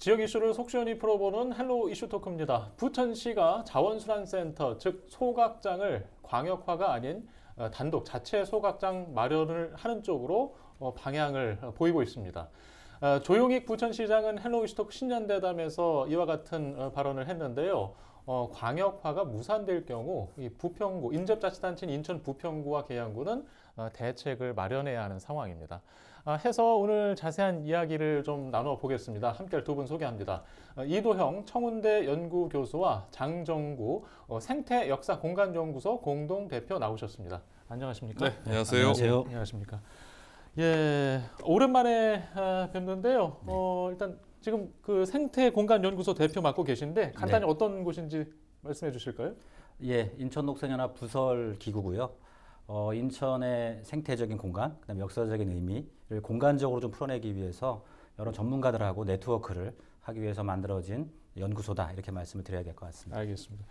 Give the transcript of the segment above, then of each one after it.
지역 이슈를 속 시원히 풀어보는 헬로 이슈 토크입니다. 부천시가 자원순환센터, 즉 소각장을 광역화가 아닌 단독 자체 소각장 마련을 하는 쪽으로 방향을 보이고 있습니다. 조용익 부천시장은 헬로 이슈 토크 신년대담에서 이와 같은 발언을 했는데요. 광역화가 무산될 경우 이 부평구, 인접자치단체인 인천 부평구와 계양구는 대책을 마련해야 하는 상황입니다. 해서 오늘 자세한 이야기를 좀 나눠보겠습니다. 함께 두 분 소개합니다. 이도형 청운대 연구교수와 장정구 생태역사공간연구소 공동대표 나오셨습니다. 안녕하십니까? 네, 안녕하세요. 안녕하세요. 안녕하십니까? 예, 오랜만에 뵙는데요. 일단 지금 그 생태공간연구소 대표 맡고 계신데 간단히 네. 어떤 곳인지 말씀해 주실까요? 예, 인천녹색연합 부설 기구고요. 인천의 생태적인 공간, 그다음에 역사적인 의미를 공간적으로 좀 풀어내기 위해서 여러 전문가들하고 네트워크를 하기 위해서 만들어진 연구소다 이렇게 말씀을 드려야 될 것 같습니다. 알겠습니다.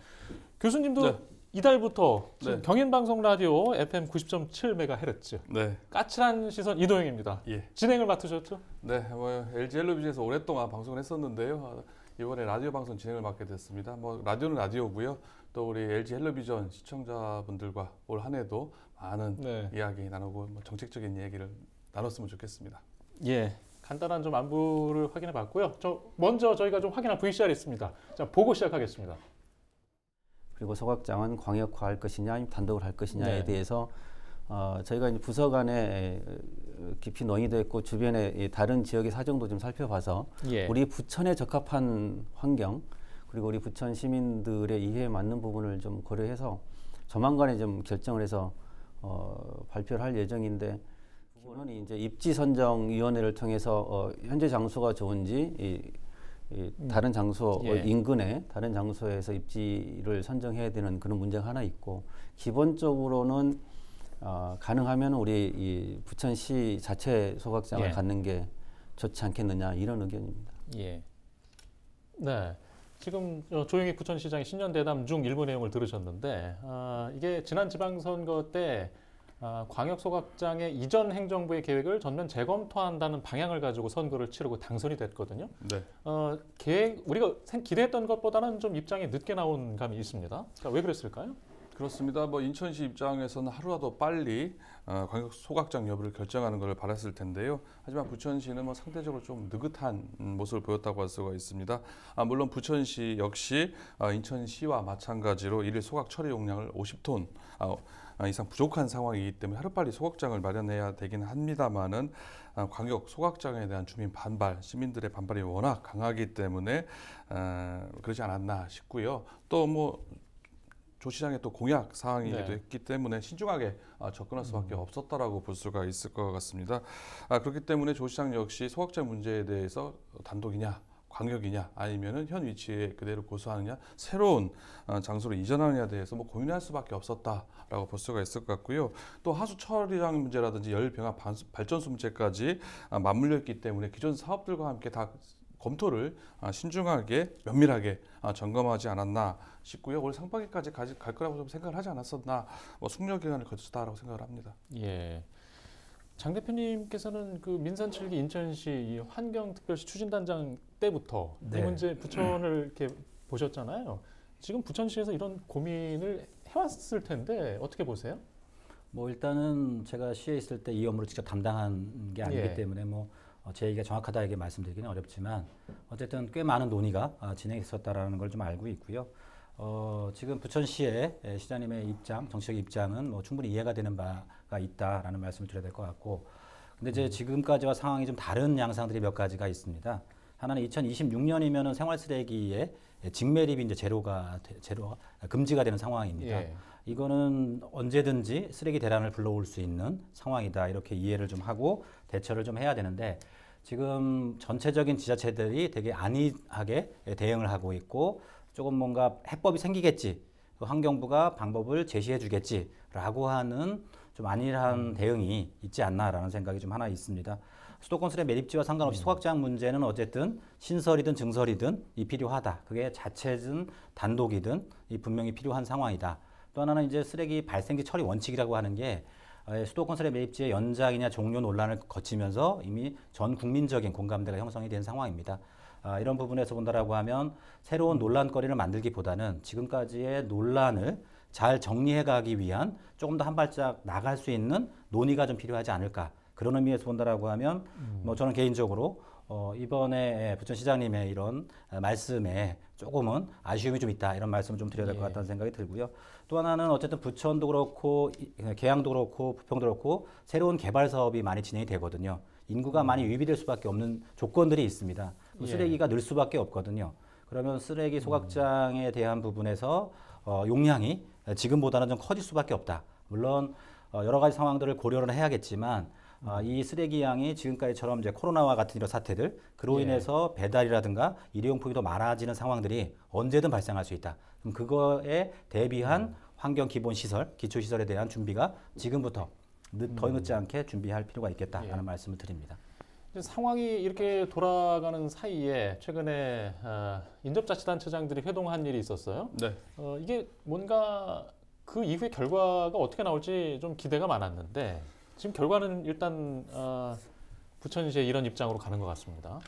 교수님도 이달부터 경인방송 라디오 FM 90.7MHz 네. 까칠한 시선 이도영입니다. 예. 진행을 맡으셨죠? 네, LG 헬로비전에서 오랫동안 방송을 했었는데요. 이번에 라디오 방송 진행을 맡게 됐습니다. 라디오는 라디오고요. 또 우리 LG 헬로비전 시청자분들과 올 한 해도 많은 이야기 나누고 정책적인 얘기를 나눴으면 좋겠습니다. 예. 간단한 좀 안부를 확인해 봤고요. 먼저 저희가 좀 확인한 VCR이 있습니다. 자, 보고 시작하겠습니다. 그리고 소각장은 광역화할 것이냐, 아니면 단독을 할 것이냐에 대해서 저희가 이제 부서 간에 깊이 논의됐고 주변의 다른 지역의 사정도 좀 살펴봐서 우리 부천에 적합한 환경 그리고 우리 부천 시민들의 이해에 맞는 부분을 좀 고려해서 조만간에 좀 결정을 해서 발표를 할 예정인데 기본은 이제 입지 선정 위원회를 통해서 현재 장소가 좋은지 다른 장소 인근에 다른 장소에서 입지를 선정해야 되는 그런 문제가 하나 있고 기본적으로는 가능하면 우리 이 부천시 자체 소각장을 갖는 게 좋지 않겠느냐 이런 의견입니다. 예. 네. 지금 조용익 부천시장의 신년대담 중 일부 내용을 들으셨는데 이게 지난 지방선거 때 광역소각장의 이전 행정부의 계획을 전면 재검토한다는 방향을 가지고 선거를 치르고 당선이 됐거든요. 네. 우리가 기대했던 것보다는 좀 입장이 늦게 나온 감이 있습니다. 그러니까 왜 그랬을까요? 그렇습니다. 인천시 입장에서는 하루라도 빨리 광역 소각장 여부를 결정하는 것을 바랐을 텐데요. 하지만 부천시는 상대적으로 좀 느긋한 모습을 보였다고 할 수가 있습니다. 물론 부천시 역시 인천시와 마찬가지로 일일 소각 처리 용량을 50톤 이상 부족한 상황이기 때문에 하루빨리 소각장을 마련해야 되긴 합니다만은 광역 소각장에 대한 주민 반발, 시민들의 반발이 워낙 강하기 때문에 그러지 않았나 싶고요. 또 조 시장의 또 공약 사항이기도 했기 때문에 신중하게 접근할 수밖에 없었다라고 볼 수가 있을 것 같습니다. 그렇기 때문에 조 시장 역시 소각장 문제에 대해서 단독이냐, 광역이냐, 아니면은 현 위치에 그대로 고수하느냐, 새로운 장소로 이전하느냐에 대해서 고민할 수밖에 없었다라고 볼 수가 있을 것 같고요. 또 하수 처리장 문제라든지 열 병합 발전소 문제까지 맞물려 있기 때문에 기존 사업들과 함께 다 검토를 신중하게 면밀하게 점검하지 않았나 싶고요. 올 상반기까지 갈 거라고 좀 생각을 하지 않았었나 숙려 기간을 거쳤다라고 생각을 합니다. 예. 장 대표님께서는 그 민산 7기 인천시 이 환경특별시 추진단장 때부터 이 문제 부천을 이렇게 보셨잖아요. 지금 부천시에서 이런 고민을 해왔을 텐데 어떻게 보세요? 일단은 제가 시에 있을 때 이 업무를 직접 담당한 게 아니기 때문에 제 얘기가 정확하다 이게 말씀드리기는 어렵지만 어쨌든 꽤 많은 논의가 진행했었다라는 걸 좀 알고 있고요. 지금 부천시의 시장님의 입장, 정치적 입장은 충분히 이해가 되는 바가 있다라는 말씀을 드려야 될 것 같고, 근데 이제 지금까지와 상황이 좀 다른 양상들이 몇 가지가 있습니다. 하나는 2026년이면은 생활 쓰레기의 직매립이 이제 제로가 금지가 되는 상황입니다. 이거는 언제든지 쓰레기 대란을 불러올 수 있는 상황이다 이렇게 이해를 좀 하고 대처를 좀 해야 되는데 지금 전체적인 지자체들이 되게 안이하게 대응을 하고 있고 조금 뭔가 해법이 생기겠지, 환경부가 방법을 제시해 주겠지라고 하는 좀 안일한 대응이 있지 않나라는 생각이 좀 하나 있습니다. 수도권 쓰레기 매립지와 상관없이 소각장 문제는 어쨌든 신설이든 증설이든 이 필요하다. 그게 자체든 단독이든 이 분명히 필요한 상황이다. 또 하나는 이제 쓰레기 발생지 처리 원칙이라고 하는 게 수도건설의 매입지의 연장이냐 종료 논란을 거치면서 이미 전 국민적인 공감대가 형성이 된 상황입니다. 이런 부분에서 본다라고 하면 새로운 논란거리를 만들기보다는 지금까지의 논란을 잘 정리해 가기 위한 조금 더 한 발짝 나갈 수 있는 논의가 좀 필요하지 않을까. 그런 의미에서 본다라고 하면 뭐 저는 개인적으로 이번에 부천시장님의 이런 말씀에 조금은 아쉬움이 좀 있다 이런 말씀을 좀 드려야 될 것 같다는 생각이 들고요. 또 하나는 어쨌든 부천도 그렇고 계양도 그렇고 부평도 그렇고 새로운 개발 사업이 많이 진행이 되거든요. 인구가 많이 유입될 수밖에 없는 조건들이 있습니다. 쓰레기가 늘 수밖에 없거든요. 그러면 쓰레기 소각장에 대한 부분에서 용량이 지금보다는 좀 커질 수밖에 없다. 물론 여러 가지 상황들을 고려를 해야겠지만 이 쓰레기 양이 지금까지처럼 이제 코로나와 같은 이런 사태들 그로 인해서 배달이라든가 일회용품이 더 많아지는 상황들이 언제든 발생할 수 있다. 그럼 그거에 대비한 환경 기본 시설, 기초 시설에 대한 준비가 지금부터 더 늦지 않게 준비할 필요가 있겠다라는 말씀을 드립니다. 상황이 이렇게 돌아가는 사이에 최근에 인접자치단체장들이 회동한 일이 있었어요. 네. 이게 뭔가 그 이후의 결과가 어떻게 나올지 좀 기대가 많았는데 지금 결과는 일단 부천시의 이런 입장으로 가는 것 같습니다.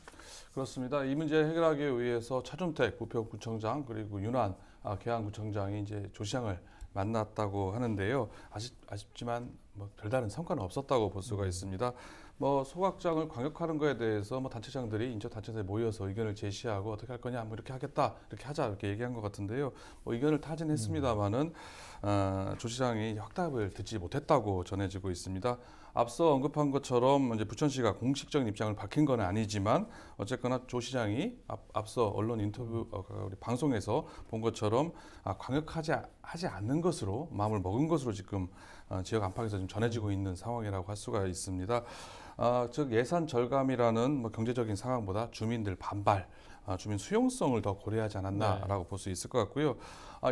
그렇습니다. 이 문제 해결하기 위해서 차준택 부평구청장 그리고 윤환 계양구청장이 이제 조시장을 만났다고 하는데요. 아쉽지만 뭐 별다른 성과는 없었다고 볼 수가 있습니다. 뭐 소각장을 광역화하는 거에 대해서 뭐 단체장들이 인접단체장에 모여서 의견을 제시하고 어떻게 할 거냐, 뭐 이렇게 하겠다, 이렇게 하자 이렇게 얘기한 것 같은데요. 뭐 의견을 타진했습니다만은 조 시장이 확답을 듣지 못했다고 전해지고 있습니다. 앞서 언급한 것처럼 이제 부천시가 공식적인 입장을 밝힌 건 아니지만 어쨌거나 조 시장이 앞서 언론 인터뷰 우리 방송에서 본 것처럼 광역하지 않는 것으로 마음을 먹은 것으로 지금 지역 안팎에서 좀 전해지고 있는 상황이라고 할 수가 있습니다. 즉 예산 절감이라는 뭐 경제적인 상황보다 주민들 반발, 주민 수용성을 더 고려하지 않았나라고 볼 수 있을 것 같고요.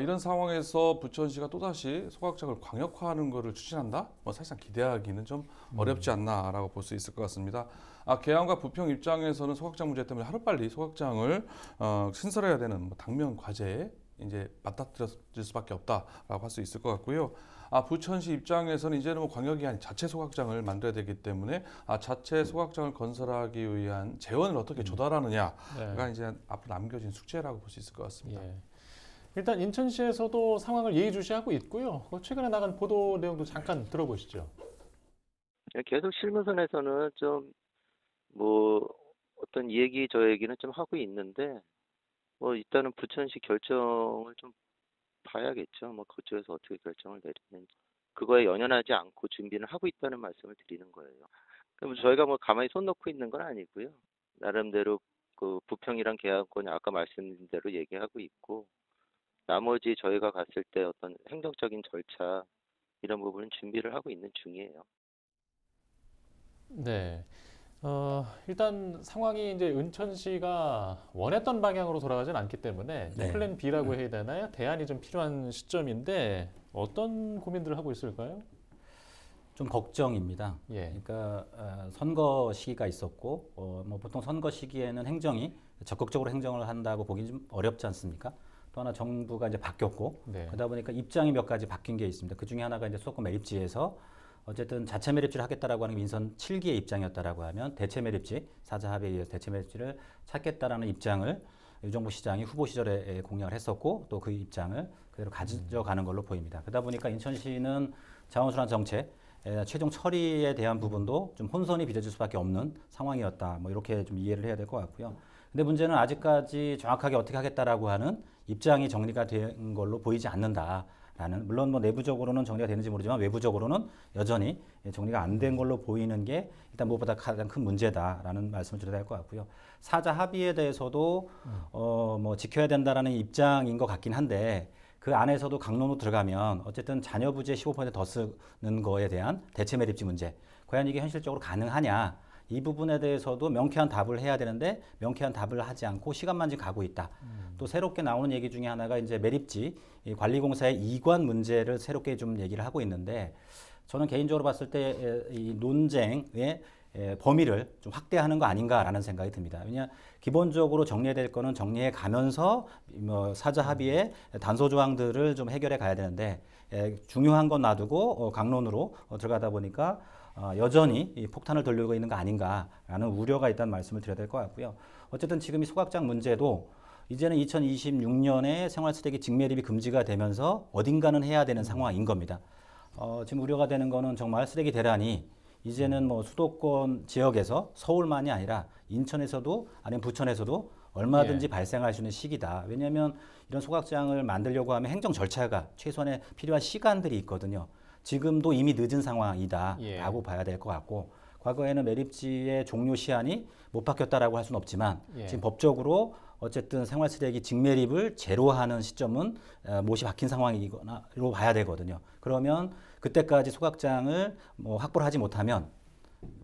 이런 상황에서 부천시가 또다시 소각장을 광역화하는 것을 추진한다? 뭐 사실상 기대하기는 좀 어렵지 않나라고 볼 수 있을 것 같습니다. 계양과 부평 입장에서는 소각장 문제 때문에 하루빨리 소각장을 신설해야 되는 뭐 당면 과제에 이제 맞닥뜨릴 수밖에 없다라고 할 수 있을 것 같고요. 부천시 입장에서는 이제는 뭐 광역이 아닌 자체 소각장을 만들어야 되기 때문에 자체 소각장을 건설하기 위한 재원을 어떻게 조달하느냐가 이제 앞으로 남겨진 숙제라고 볼 수 있을 것 같습니다. 일단 인천시에서도 상황을 예의주시하고 있고요. 최근에 나간 보도 내용도 잠깐 들어보시죠. 계속 실무선에서는 좀 뭐 어떤 얘기 저 얘기는 좀 하고 있는데 뭐 일단은 부천시 결정을 좀 봐야겠죠. 뭐 그쪽에서 어떻게 결정을 내리는지 그거에 연연하지 않고 준비는 하고 있다는 말씀을 드리는 거예요. 그럼 저희가 뭐 가만히 손 놓고 있는 건 아니고요. 나름대로 그 부평이랑 계약권이 아까 말씀드린 대로 얘기하고 있고 나머지 저희가 갔을 때 어떤 행정적인 절차 이런 부분은 준비를 하고 있는 중이에요. 네. 일단 상황이 이제 은천시가 원했던 방향으로 돌아가진 않기 때문에 플랜 B라고 해야 되나요? 대안이 좀 필요한 시점인데 어떤 고민들을 하고 있을까요? 좀 걱정입니다. 그러니까 선거 시기가 있었고 뭐 보통 선거 시기에는 행정이 적극적으로 행정을 한다고 보기 좀 어렵지 않습니까? 또 하나 정부가 이제 바뀌었고 그러다 보니까 입장이 몇 가지 바뀐 게 있습니다. 그 중에 하나가 이제 수도권 매립지에서 어쨌든 자체 매립지를 하겠다라고 하는 게 민선 7기의 입장이었다라고 하면 대체 매립지, 사자 합의에 의해서 대체 매립지를 찾겠다라는 입장을 유정부 시장이 후보 시절에 공약을 했었고 또 그 입장을 그대로 가져가는 걸로 보입니다. 그러다 보니까 인천시는 자원순환 정책 최종 처리에 대한 부분도 좀 혼선이 빚어질 수밖에 없는 상황이었다. 뭐 이렇게 좀 이해를 해야 될 것 같고요. 근데 문제는 아직까지 정확하게 어떻게 하겠다라고 하는 입장이 정리가 된 걸로 보이지 않는다. 물론 뭐 내부적으로는 정리가 되는지 모르지만 외부적으로는 여전히 정리가 안 된 걸로 보이는 게 일단 무엇보다 가장 큰 문제다라는 말씀을 드려야 될 것 같고요. 사자 합의에 대해서도 뭐 지켜야 된다라는 입장인 것 같긴 한데 그 안에서도 강론으로 들어가면 어쨌든 자녀 부재 15% 더 쓰는 거에 대한 대체 매립지 문제, 과연 이게 현실적으로 가능하냐? 이 부분에 대해서도 명쾌한 답을 해야 되는데 명쾌한 답을 하지 않고 시간만 지금 가고 있다. 또 새롭게 나오는 얘기 중에 하나가 이제 매립지 관리공사의 이관 문제를 새롭게 좀 얘기를 하고 있는데 저는 개인적으로 봤을 때 이 논쟁의 범위를 좀 확대하는 거 아닌가라는 생각이 듭니다. 왜냐 기본적으로 정리해야 될 거는 정리해 가면서 뭐 사자 합의의 단서 조항들을 좀 해결해 가야 되는데 중요한 건 놔두고 강론으로 들어가다 보니까 여전히 이 폭탄을 돌리고 있는 거 아닌가라는 우려가 있다는 말씀을 드려야 될 것 같고요. 어쨌든 지금 이 소각장 문제도 이제는 2026년에 생활쓰레기 직매립이 금지가 되면서 어딘가는 해야 되는 상황인 겁니다. 지금 우려가 되는 거는 정말 쓰레기 대란이 이제는 뭐 수도권 지역에서 서울만이 아니라 인천에서도 아니면 부천에서도 얼마든지 발생할 수 있는 시기다. 왜냐하면 이런 소각장을 만들려고 하면 행정 절차가 최소한의 필요한 시간들이 있거든요. 지금도 이미 늦은 상황이다라고 봐야 될 것 같고 과거에는 매립지의 종료 시한이 못 바뀌었다라고 할 수는 없지만 지금 법적으로 어쨌든 생활쓰레기 직매립을 제로하는 시점은 못이 박힌 상황이거나로 봐야 되거든요. 그러면 그때까지 소각장을 뭐 확보를 하지 못하면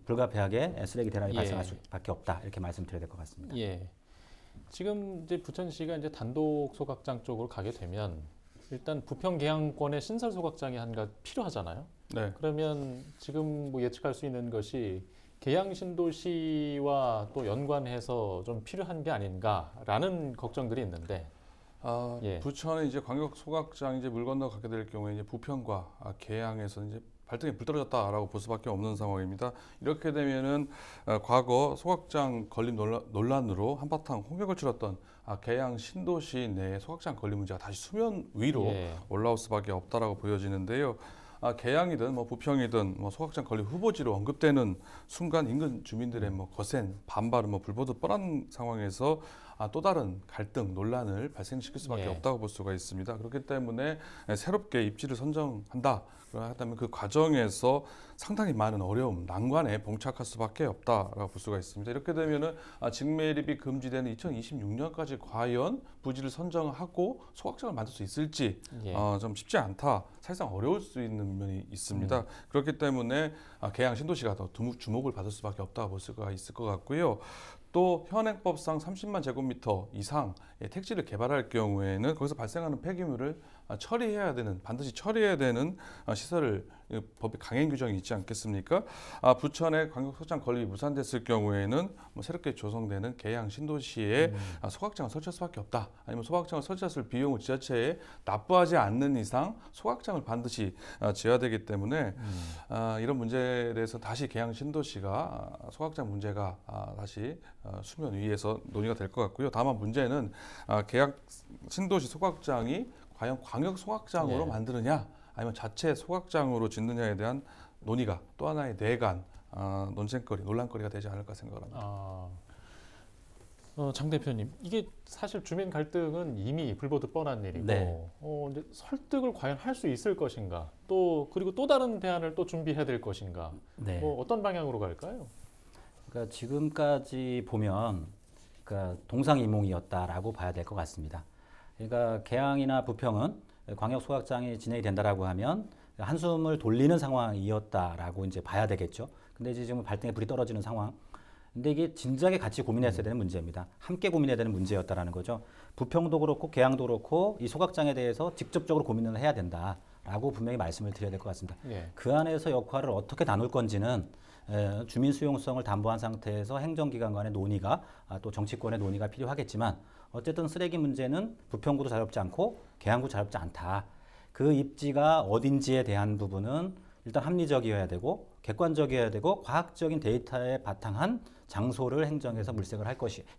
불가피하게 쓰레기 대란이 발생할 수밖에 없다 이렇게 말씀드려야 될 것 같습니다. 예. 지금 이제 부천시가 이제 단독 소각장 쪽으로 가게 되면 일단 부평 계양권의 신설 소각장이 한가 필요하잖아요. 네. 그러면 지금 뭐 예측할 수 있는 것이 계양 신도시와 또 연관해서 좀 필요한 게 아닌가라는 걱정들이 있는데. 부천에 이제 광역 소각장 이제 물 건너 가게 될 경우에 이제 부평과 계양에서 이제 발등에 불 떨어졌다라고 볼 수밖에 없는 상황입니다. 이렇게 되면은 과거 소각장 건립 논란으로 한바탕 홍역을 치렀던 계양 신도시 내 소각장 건립 문제가 다시 수면 위로 올라올 수밖에 없다라고 보여지는데요. 계양이든 뭐 부평이든 뭐 소각장 건립 후보지로 언급되는 순간 인근 주민들의 뭐 거센 반발은 뭐 불보듯 뻔한 상황에서 또 다른 갈등, 논란을 발생시킬 수밖에 없다고 볼 수가 있습니다. 그렇기 때문에 새롭게 입지를 선정한다. 그렇다면 그 과정에서 상당히 많은 어려움, 난관에 봉착할 수밖에 없다라고 볼 수가 있습니다. 이렇게 되면은 직매립이 금지되는 2026년까지 과연 부지를 선정하고 소각장을 만들 수 있을지 좀 쉽지 않다. 사실상 어려울 수 있는 면이 있습니다. 그렇기 때문에 계양 신도시가 더 주목을 받을 수밖에 없다고 볼 수가 있을 것 같고요. 또 현행법상 30만 제곱미터 이상의 택지를 개발할 경우에는 거기서 발생하는 폐기물을 반드시 처리해야 되는 시설을 법에 강행 규정이 있지 않겠습니까? 부천의 광역소각장 건립이 무산됐을 경우에는 뭐 새롭게 조성되는 계양 신도시에 소각장을 설치할 수밖에 없다. 아니면 소각장을 설치했을 비용을 지자체에 납부하지 않는 이상 소각장을 반드시 지어야 되기 때문에 이런 문제에 대해서 다시 계양 신도시가 소각장 문제가 다시 수면 위에서 논의가 될 것 같고요. 다만 문제는 계양 신도시 소각장이 과연 광역 소각장으로 만드느냐 아니면 자체 소각장으로 짓느냐에 대한 논의가 또 하나의 내간 논란거리가 되지 않을까 생각을 합니다. 장 대표님, 이게 사실 주민 갈등은 이미 불보듯 뻔한 일이고 이제 설득을 과연 할 수 있을 것인가? 그리고 또 다른 대안을 또 준비해야 될 것인가? 어떤 방향으로 갈까요? 그러니까 지금까지 보면 그러니까 동상이몽이었다라고 봐야 될 것 같습니다. 그러니까 계양이나 부평은 광역 소각장이 진행이 된다라고 하면 한숨을 돌리는 상황이었다라고 이제 봐야 되겠죠. 근데 이제 지금 발등에 불이 떨어지는 상황. 근데 이게 진작에 같이 고민했어야 되는 문제입니다. 함께 고민해야 되는 문제였다라는 거죠. 부평도 그렇고 계양도 그렇고 이 소각장에 대해서 직접적으로 고민을 해야 된다라고 분명히 말씀을 드려야 될 것 같습니다. 그 안에서 역할을 어떻게 나눌 건지는 주민 수용성을 담보한 상태에서 행정기관 간의 논의가 또 정치권의 논의가 필요하겠지만 어쨌든 쓰레기 문제는 부평구도 자유롭지 않고 계양구 자유롭지 않다. 그 입지가 어딘지에 대한 부분은 일단 합리적이어야 되고 객관적이어야 되고 과학적인 데이터에 바탕한 장소를 행정에서 물색을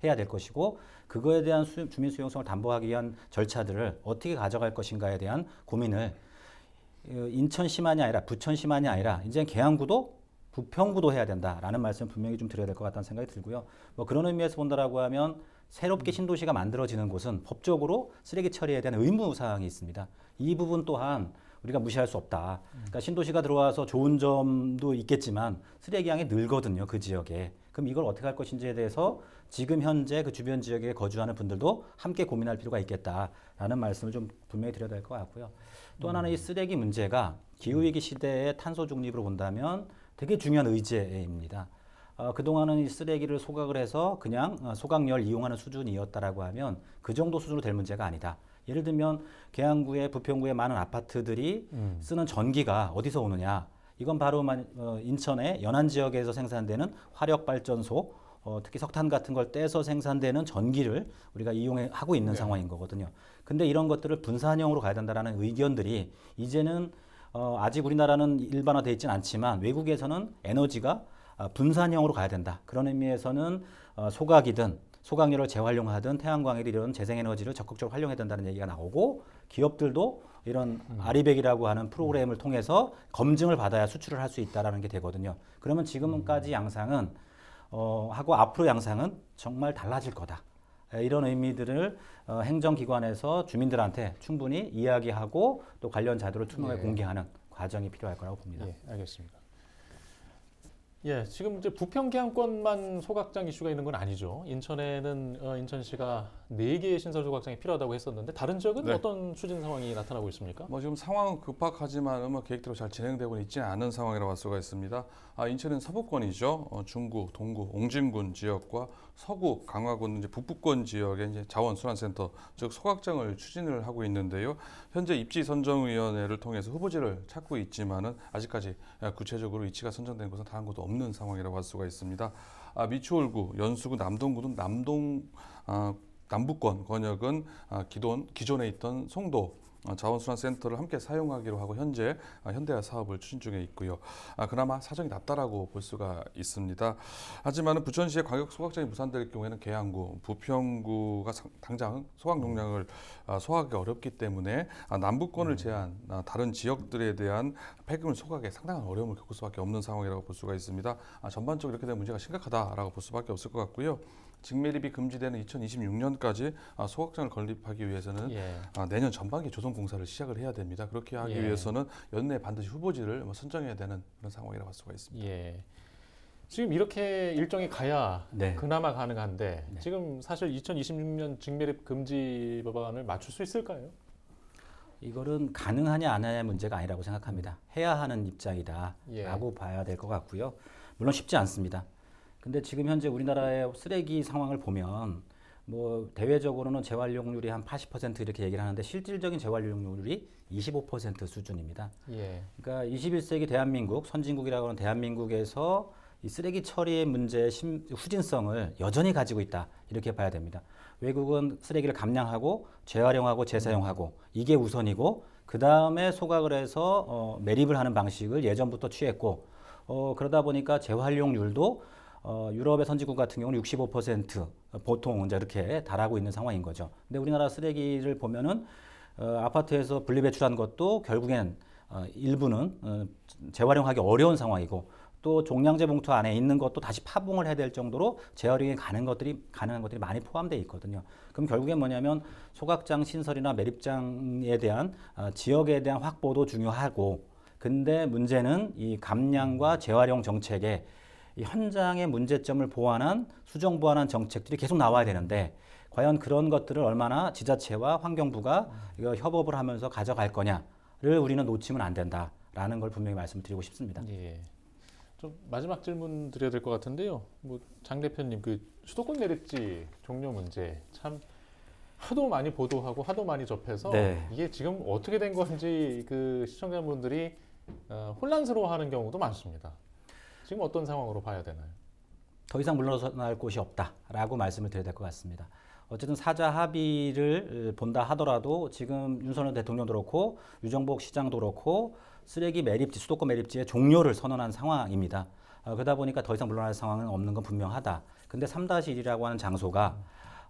해야 될 것이고 그거에 대한 주민 수용성을 담보하기 위한 절차들을 어떻게 가져갈 것인가에 대한 고민을 인천시만이 아니라 부천시만이 아니라 이제 계양구도 부평구도 해야 된다라는 말씀 분명히 좀 드려야 될 것 같다는 생각이 들고요. 뭐 그런 의미에서 본다라고 하면 새롭게 신도시가 만들어지는 곳은 법적으로 쓰레기 처리에 대한 의무 사항이 있습니다. 이 부분 또한 우리가 무시할 수 없다. 그러니까 신도시가 들어와서 좋은 점도 있겠지만 쓰레기 양이 늘거든요, 그 지역에. 그럼 이걸 어떻게 할 것인지에 대해서 지금 현재 그 주변 지역에 거주하는 분들도 함께 고민할 필요가 있겠다라는 말씀을 좀 분명히 드려야 될 것 같고요. 또 하나는 이 쓰레기 문제가 기후위기 시대의 탄소 중립으로 본다면 되게 중요한 의제입니다. 그동안은 이 쓰레기를 소각을 해서 그냥 소각열 이용하는 수준이었다라고 하면 그 정도 수준으로 될 문제가 아니다. 예를 들면 계양구에 부평구에 많은 아파트들이 쓰는 전기가 어디서 오느냐? 이건 바로 인천의 연안 지역에서 생산되는 화력발전소, 특히 석탄 같은 걸 떼서 생산되는 전기를 우리가 이용하고 있는 상황인 거거든요. 근데 이런 것들을 분산형으로 가야 된다라는 의견들이 이제는 아직 우리나라는 일반화되어 있지는 않지만 외국에서는 에너지가 분산형으로 가야 된다. 그런 의미에서는 소각이든 소각열을 재활용하든 태양광이든 이런 재생에너지를 적극적으로 활용해야 된다는 얘기가 나오고 기업들도 이런 아리백이라고 하는 프로그램을 통해서 검증을 받아야 수출을 할 수 있다는 게 되거든요. 그러면 지금까지 양상은 하고 앞으로 양상은 정말 달라질 거다. 이런 의미들을 행정기관에서 주민들한테 충분히 이야기하고 또 관련 자료를 투명하게 공개하는 과정이 필요할 거라고 봅니다. 예, 알겠습니다. 예, 지금 이제 부평 계양권만 소각장 이슈가 있는 건 아니죠. 인천에는 인천시가 4개의 신설 소각장이 필요하다고 했었는데 다른 지역은 네. 어떤 추진 상황이 나타나고 있습니까? 뭐 지금 상황은 급박하지만 계획대로 잘 진행되고 있지는 않은 상황이라고 할 수가 있습니다. 인천은 서부권이죠. 중구, 동구, 옹진군 지역과 서구, 강화군 이제 북부권 지역의 이제 자원순환센터, 즉 소각장을 추진을 하고 있는데요. 현재 입지선정위원회를 통해서 후보지를 찾고 있지만은 아직까지 구체적으로 위치가 선정된 곳은 단 한 곳도 없는 상황이라고 할 수가 있습니다. 미추홀구, 연수구, 남동구는 남부권 권역은 기존에 있던 송도 자원순환센터를 함께 사용하기로 하고 현재 현대화 사업을 추진 중에 있고요. 그나마 사정이 낫다라고 볼 수가 있습니다. 하지만 부천시의 광역 소각장이 무산될 경우에는 계양구, 부평구가 당장 소각 용량을 소화하기 어렵기 때문에 남부권을 제한 다른 지역들에 대한 폐기물 소각에 상당한 어려움을 겪을 수밖에 없는 상황이라고 볼 수가 있습니다. 전반적으로 이렇게 된 문제가 심각하다라고 볼 수밖에 없을 것 같고요. 직매립이 금지되는 2026년까지 소각장을 건립하기 위해서는 내년 전반기에 조성 공사를 시작을 해야 됩니다. 그렇게 하기 위해서는 연내 반드시 후보지를 선정해야 되는 그런 상황이라고 할 수가 있습니다. 예. 지금 이렇게 일정이 가야 네. 그나마 가능한데 지금 사실 2026년 직매립 금지 법안을 맞출 수 있을까요? 이거는 가능하냐 안 하냐의 문제가 아니라고 생각합니다. 해야 하는 입장이다라고 봐야 될 것 같고요. 물론 쉽지 않습니다. 근데 지금 현재 우리나라의 쓰레기 상황을 보면 뭐 대외적으로는 재활용률이 한 80% 이렇게 얘기를 하는데 실질적인 재활용률이 25% 수준입니다. 그러니까 21세기 대한민국, 선진국이라고 하는 대한민국에서 이 쓰레기 처리의 문제의 후진성을 여전히 가지고 있다. 이렇게 봐야 됩니다. 외국은 쓰레기를 감량하고 재활용하고 재사용하고 이게 우선이고 그 다음에 소각을 해서 매립을 하는 방식을 예전부터 취했고 그러다 보니까 재활용률도 유럽의 선진국 같은 경우는 65% 보통 이제 이렇게 달하고 있는 상황인 거죠. 근데 우리나라 쓰레기를 보면은 아파트에서 분리배출한 것도 결국엔 일부는 재활용하기 어려운 상황이고 또 종량제 봉투 안에 있는 것도 다시 파봉을 해야 될 정도로 재활용이 가능한 것들이 많이 포함되어 있거든요. 그럼 결국엔 뭐냐면 소각장 신설이나 매립장에 대한 지역에 대한 확보도 중요하고 근데 문제는 이 감량과 재활용 정책에 이 현장의 문제점을 보완한 수정 보완한 정책들이 계속 나와야 되는데 과연 그런 것들을 얼마나 지자체와 환경부가 이거 협업을 하면서 가져갈 거냐를 우리는 놓치면 안 된다라는 걸 분명히 말씀드리고 싶습니다. 예. 좀 마지막 질문 드려야 될 것 같은데요. 뭐 장 대표님 그 수도권 매립지 종료 문제 참 하도 많이 보도하고 하도 많이 접해서 이게 지금 어떻게 된 건지 그 시청자분들이 혼란스러워하는 경우도 많습니다. 지금 어떤 상황으로 봐야 되나요? 더 이상 물러날 곳이 없다라고 말씀을 드려야 될 것 같습니다. 어쨌든 사자 합의를 본다 하더라도 지금 윤석열 대통령도 그렇고 유정복 시장도 그렇고 쓰레기 매립지, 수도권 매립지의 종료를 선언한 상황입니다. 그러다 보니까 더 이상 물러날 상황은 없는 건 분명하다. 근데 3-1이라고 하는 장소가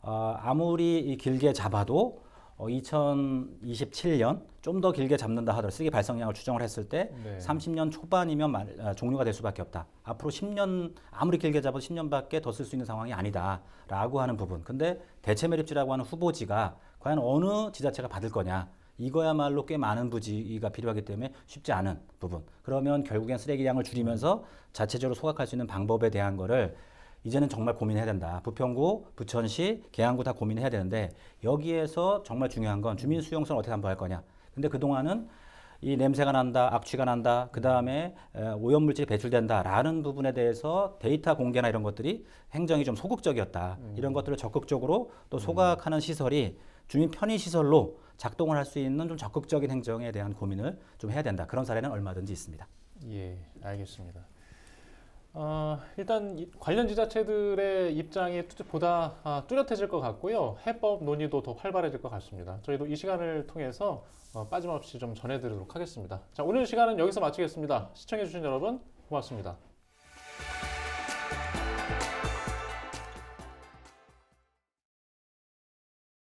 아무리 길게 잡아도 2027년 좀 더 길게 잡는다 하더라도 쓰레기 발생량을 추정을 했을 때 30년 초반이면 종료가 될 수밖에 없다. 앞으로 10년 아무리 길게 잡아도 10년밖에 더 쓸 수 있는 상황이 아니다라고 하는 부분. 근데 대체 매립지라고 하는 후보지가 과연 어느 지자체가 받을 거냐. 이거야말로 꽤 많은 부지가 필요하기 때문에 쉽지 않은 부분. 그러면 결국엔 쓰레기량을 줄이면서 자체적으로 소각할 수 있는 방법에 대한 거를 이제는 정말 고민해야 된다. 부평구, 부천시, 계양구 다 고민해야 되는데 여기에서 정말 중요한 건 주민 수용성을 어떻게 담보할 거냐. 근데 그동안은 이 냄새가 난다, 악취가 난다, 그 다음에 오염물질이 배출된다라는 부분에 대해서 데이터 공개나 이런 것들이 행정이 좀 소극적이었다. 이런 것들을 적극적으로 또 소각하는 시설이 주민 편의 시설로 작동을 할 수 있는 좀 적극적인 행정에 대한 고민을 좀 해야 된다. 그런 사례는 얼마든지 있습니다. 예, 알겠습니다. 일단 관련 지자체들의 입장이 보다 뚜렷해질 것 같고요. 해법 논의도 더 활발해질 것 같습니다. 저희도 이 시간을 통해서 빠짐없이 좀 전해드리도록 하겠습니다. 자, 오늘 시간은 여기서 마치겠습니다. 시청해주신 여러분 고맙습니다.